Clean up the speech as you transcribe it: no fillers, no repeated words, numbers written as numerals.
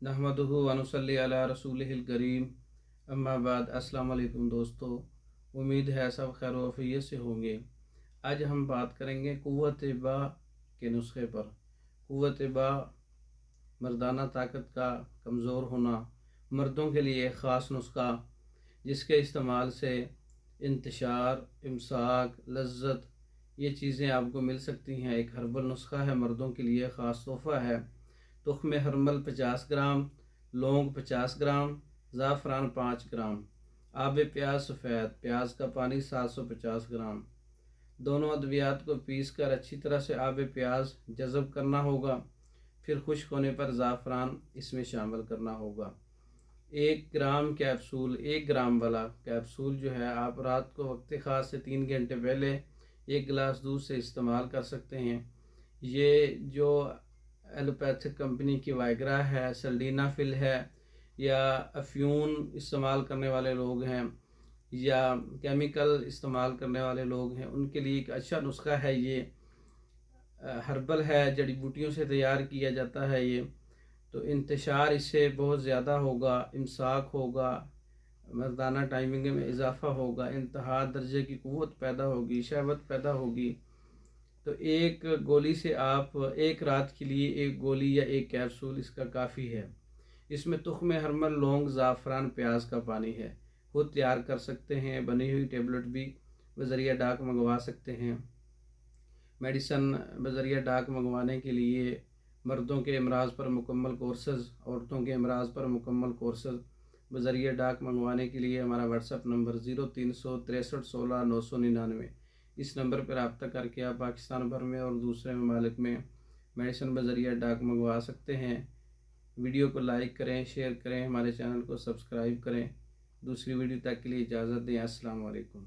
नहमदुहु व नुसल्ली अला रसूलिहिल करीम, अम्मा बाद। अस्सलाम वालेकुम दोस्तों, उम्मीद है सब खैर वफ़ियत से होंगे। आज हम बात करेंगे क़ुव्वत बा के नुस्खे पर। क़ुव्वत बा मर्दाना ताकत का कमज़ोर होना, मर्दों के लिए एक ख़ास नुस्खा जिसके इस्तेमाल से इंतशार, इमसाक, लज्जत ये चीज़ें आपको मिल सकती हैं। एक हर्बल नुस्खा है, मर्दों के लिए ख़ास तोहफ़ा है। तुख्म हरमल 50 ग्राम, लौंग 50 ग्राम, ज़ाफ़रान 5 ग्राम, आब प्याज सफ़ेद, प्याज का पानी 750 ग्राम। दोनों अद्वियात को पीस कर अच्छी तरह से आब प्याज जज़ब करना होगा। फिर खुश्क होने पर ज़ाफ़रान इसमें शामिल करना होगा। 1 ग्राम कैप्सूल, 1 ग्राम वाला कैप्सूल जो है आप रात को वक्त ख़ास से 3 घंटे पहले 1 गिलास दूध से इस्तेमाल कर सकते हैं। ये जो एलोपैथिक कंपनी की वाइग्रा है, सल्डीनाफिल है, या अफ्यून इस्तेमाल करने वाले लोग हैं या केमिकल इस्तेमाल करने वाले लोग हैं, उनके लिए एक अच्छा नुस्खा है। ये हर्बल है, जड़ी बूटियों से तैयार किया जाता है ये। तो इंतशार इससे बहुत ज़्यादा होगा, इमसाक होगा, मर्दाना टाइमिंग में इजाफ़ा होगा, इंतहा दर्जे की क़ुव्वत पैदा होगी, शहवत पैदा होगी। तो एक गोली से आप एक रात के लिए एक गोली या एक कैप्सूल इसका काफ़ी है। इसमें तुख्म हरमल, लौंग, ज़ाफ़रान, प्याज का पानी है। खुद तैयार कर सकते हैं, बनी हुई टेबलेट भी बज़रिया डाक मंगवा सकते हैं। मेडिसन बज़रिया डाक मंगवाने के लिए मर्दों के अमराज़ पर मुकम्मल कोर्सेज़, औरतों के अमराज़ पर मुकम्मल कोर्सेज़ बज़रिया डाक मंगवाने के लिए हमारा व्हाट्सएप नंबर 036316 999। इस नंबर पर रब्ता करके आप पाकिस्तान भर में और दूसरे ममालिक में मेडिसन बज़रिया डाक मंगवा सकते हैं। वीडियो को लाइक करें, शेयर करें, हमारे चैनल को सब्सक्राइब करें। दूसरी वीडियो तक के लिए इजाज़त दें। अस्सलाम वालेकुम।